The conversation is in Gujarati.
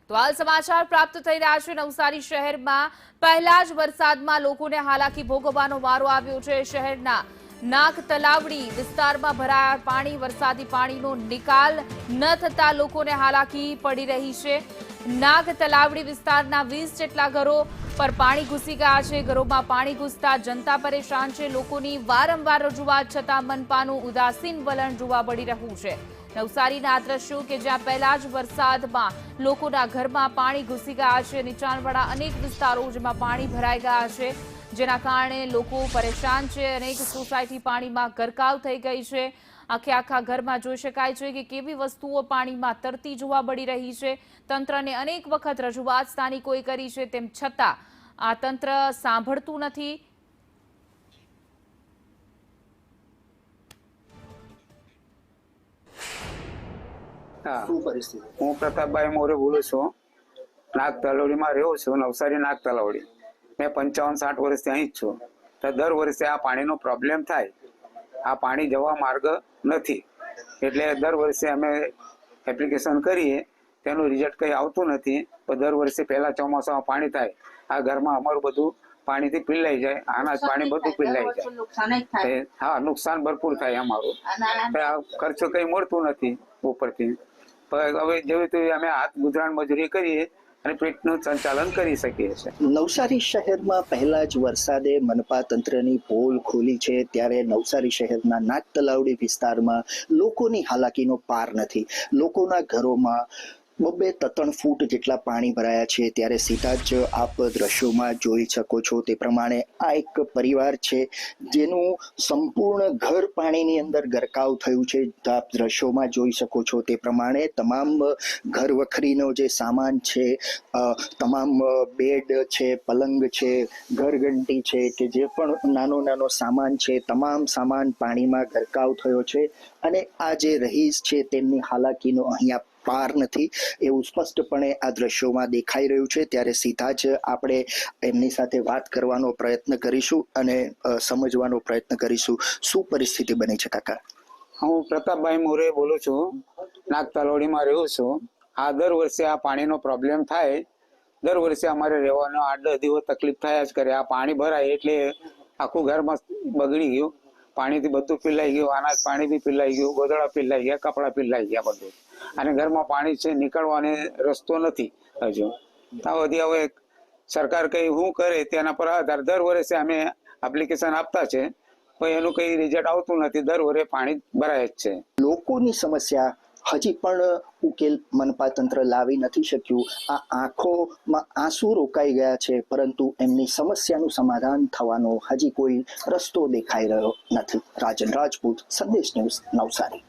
તો હાલ સમાચાર પ્રાપ્ત થઈ રહ્યા છે નવસારી શહેરમાં પહેલા જ વરસાદમાં લોકોને હાલાકી ભોગવવાનો વારો આવ્યો છે। શહેરના નાક તલાવડી વિસ્તારમાં ભરાયા પાણી, વરસાદી પાણીનો નિકાલ ન થતા લોકોને હાલાકી પડી રહી છે। નાગ તલાવડી વિસ્તારના 20 જેટલા ઘરો પર પાણી ઘૂસી ગયા છે। ઘરોમાં પાણી ઘૂસતા જનતા પરેશાન છે। લોકોની વારંવાર રજૂઆત છતાં મનપાનું ઉદાસીન વલણ જોવા મળી રહ્યું છે। નવસારીના આ દ્રશ્યો કે જ્યાં પહેલા જ વરસાદમાં લોકોના ઘરમાં પાણી ઘૂસી ગયા છે। નીચાણવાળા અનેક વિસ્તારો જેમાં પાણી ભરાઈ ગયા છે, જેના કારણે લોકો પરેશાન છે। અનેક સોસાયટી પાણીમાં ગરકાવ થઈ ગઈ છે। આખા ઘરમાં જોઈ શકાય છે કે કેવી વસ્તુઓ પાણીમાં તરતી જોવા મળી રહી છે। તંત્રને અનેક વખત રજૂઆત સ્થાનિકોએ કરી છે, તેમ છતાં આ તંત્ર સાંભળતું નથી। હું પ્રતાપભાઈ મોરે બોલું છું। નાગ તલાવડીમાં રહું છું, નવસારી નાગ તલાવડી। મેં 55-60 વર્ષથી અહીં જ છું। તો દર વર્ષે આ પાણીનો પ્રોબ્લેમ થાય। આ પાણી જવા માર્ગ નથી, એટલે દર વર્ષે અમે એપ્લિકેશન કરીએ, તેનું રિઝલ્ટ કંઈ આવતું નથી। તો દર વર્ષે પહેલા ચોમાસામાં પાણી થાય, આ ઘરમાં અમારું બધું પાણીથી પીલાઈ જાય, અનાજ પાણી બધું પીલાઈ જાય। હા, નુકસાન ભરપૂર થાય અમારું। ખર્ચો કંઈ મળતું નથી ઉપરથી। હવે જેવી તેવી અમે હાથ ગુજરાન મજૂરી કરીએ અને પેટનું સંચાલન કરી શકીએ છીએ। નવસારી શહેરમાં પહેલા જ વરસાદે મનપા તંત્રની પોલ ખોલી છે, ત્યારે નવસારી શહેરના નાગ તલાવડી વિસ્તારમાં લોકોની હાલાકીનો પાર નથી। લોકોના ઘરોમાં 2-3 ફૂટ જેટલા પાણી ભરાયા છે। ત્યારે સીધા જ આપ દ્રશ્યોમાં જોઈ શકો છો તે પ્રમાણે આ એક પરિવાર છે જેનું સંપૂર્ણ ઘર પાણીની અંદર ગરકાવ થયું છે। આપ દ્રશ્યોમાં જોઈ શકો છો તે પ્રમાણે તમામ ઘર વખરીનો જે સામાન છે, તમામ બેડ છે, પલંગ છે, ઘરઘંટી છે, કે જે પણ નાનો સામાન છે, તમામ સામાન પાણીમાં ગરકાવ થયો છે। અને આ જે રહીશ છે તેમની હાલાકીનો અહીંયા પાર નથી, એવું સ્પષ્ટપણે આ દ્રશ્યોમાં દેખાઈ રહ્યું છે। ત્યારે સીધા જ આપણે એમની સાથે વાત કરવાનો પ્રયત્ન કરીશું અને સમજવાનો પ્રયત્ન કરીશું શું પરિસ્થિતિ બની છે। કાકા, હું પ્રતાપભાઈ મોરે બોલું છું, નાગ તલાવડીમાં રહું છું। આ દર વર્ષે આ પાણીનો પ્રોબ્લેમ થાય। દર વર્ષે અમારે રહેવાનો 8-10 દિવસ તકલીફ થયા જ કરે। આ પાણી ભરાય એટલે આખું ઘરમાં બગડી ગયું, પાણીથી બધું પીલાઈ ગયું, અનાજ પાણી બી પીલાઈ ગયું, ગોદડા પીલાઈ ગયા, કપડાં પીલાઈ ગયા બધું। અને ઘરમાં પાણી છે, નીકળવાનો રસ્તો નથી હજુ। આ બધી હવે સરકાર કઈ શું કરે તેના પર આધાર। દર વર્ષે અમે એપ્લિકેશન આપતા છે, પણ એનું કઈ રિઝલ્ટ આવતું નથી। દર વર્ષે પાણી ભરાય જ છે। લોકોની સમસ્યા હજી પણ ઉકેલ મનપા તંત્ર લાવી નથી શક્યું। આ આંખોમાં આંસુ રોકાઈ ગયા છે, પરંતુ એમની સમસ્યાનું સમાધાન થવાનો હજી કોઈ રસ્તો દેખાઈ રહ્યો નથી। રાજન રાજપૂત, સંદેશ ન્યૂઝ, નવસારી।